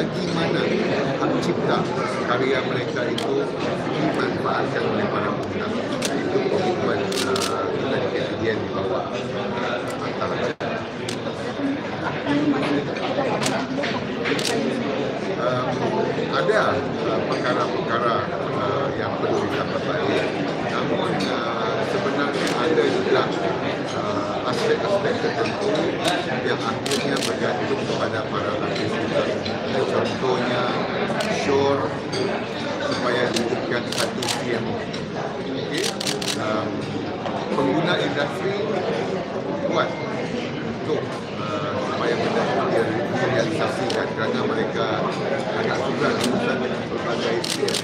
selagi mana hak cipta karya mereka itu dimanfaatkan oleh para pengguna. Itu komitmen kita di KPDN di bawah antara ada perkara-perkara yang perlu ditambah balik. Namun sebenarnya ada juga aspek-aspek tertentu yang akhirnya bergantung kepada para artis kita. Contohnya shore supaya diwujudkan satu scene. Okay? Pengguna industri kuat untuk supaya benda itu direalisasikan kerana mereka agak susah urusan dengan pelbagai scene.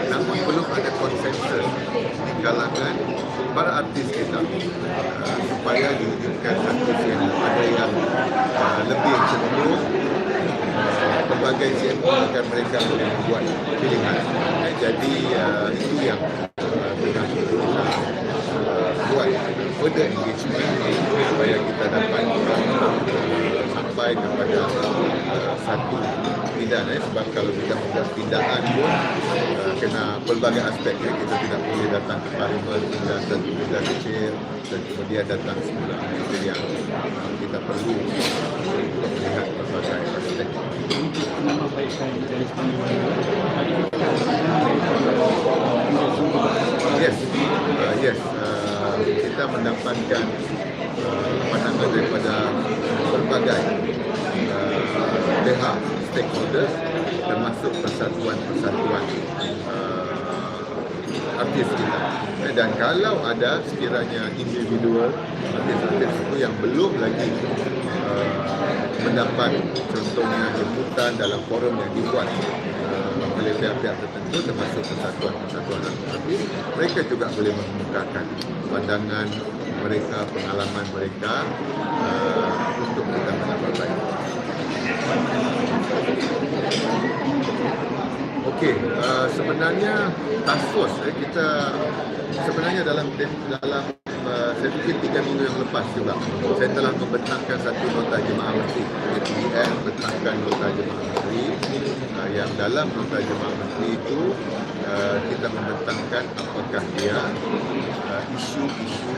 Namun belum ada konsensus di kalangan para artis kita supaya diwujudkan satu scene. Ada yang lebih cenderung pelbagai scene agar mereka boleh membuat pilihan. Jadi itu yang tengah kita buat further engagement supaya kita dapat sampai kepada satu tindakan. Sebab kalau kita membuat tindakan pun kena pelbagai aspek. Kita tidak boleh datang ke parlimen tinggal satu benda kecil dan kemudian datang semula. Itu yang kita perlu untuk melihat pelbagai aspek. Yes, kita mendapatkan pandangan daripada berbagai pihak stakeholders termasuk persatuan-persatuan artis kita. Dan kalau ada sekiranya individual artis-artis itu yang belum lagi mendapat contohnya jemputan dalam forum yang dibuat oleh pihak-pihak tertentu termasuk persatuan-persatuan artis, mereka juga boleh mengemukakan pandangan mereka, pengalaman mereka untuk kita mendapat baik. Okey, sebenarnya task force kita sebenarnya dalam saya fikir 3 minggu yang lepas juga saya telah membentangkan satu nota jemaah menteri KPDN, bentangkan nota jemaah menteri yang dalam nota jemaah menteri itu kita membentangkan apakah dia isu-isu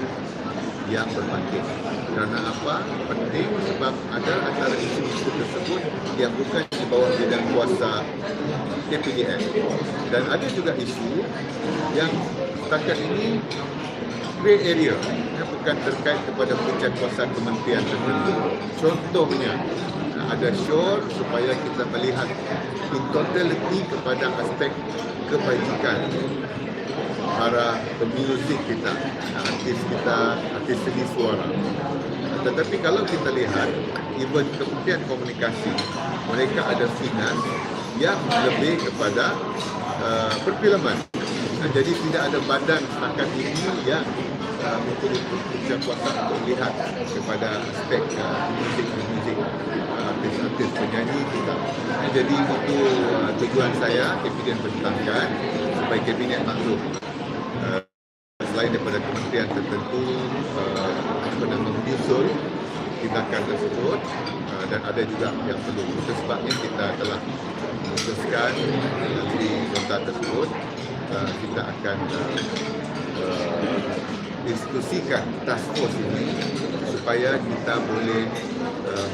yang berbangkit. Kerana apa? Penting sebab ada antara isu-isu tersebut yang bukan di bawah bidang kuasa KPDN dan ada juga isu yang setakat ini grey area yang bukan terkait kepada punca kuasa kementerian tertentu. Contohnya ada shore supaya kita melihat in totality kepada aspek kebajikan para pemuzik kita, artis seni suara. Tetapi kalau kita lihat, even Kementerian Komunikasi, mereka ada finance yang lebih kepada perfilman. Jadi tidak ada badan setakat ini yang mempunyai kuasa untuk melihat kepada aspek muzik artis-artis penyanyi kita. Jadi itu tujuan saya, KPDN bentangkan supaya kabinet maklum. Selain daripada kementerian tertentu menyusul tindakan tersebut dan ada juga yang perlu. Itu sebabnya kita telah memutuskan di nota tersebut kita akan institusikan task force ini supaya kita boleh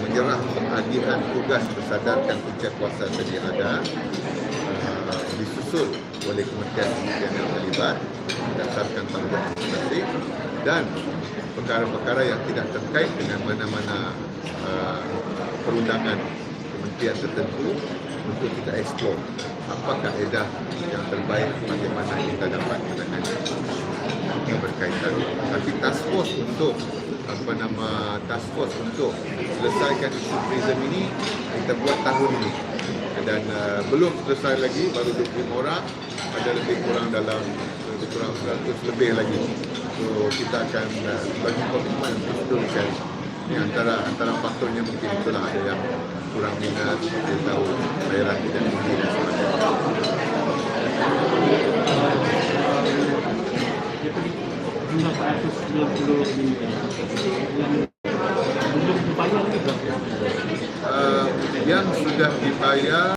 menyerah pengadilan tugas bersadarkan punca kuasa sedia ada disusul oleh kementerian yang terlibat berdasarkan tanggungjawab masing-masing dan perkara-perkara yang tidak terkait dengan mana-mana perundangan kementerian tertentu untuk kita explore apa kaedah yang terbaik bagaimana kita dapat menangani yang berkaitan. Tapi task force untuk task force untuk selesaikan isu prism ini kita buat tahun ini dan belum selesai lagi, baru 25 orang, ada lebih kurang 100 lebih lagi. So kita akan bagi komitmen untuk seterusnya. Ini antara faktornya mungkin itulah ada yang kurang minat, kita tahu bayaran tidak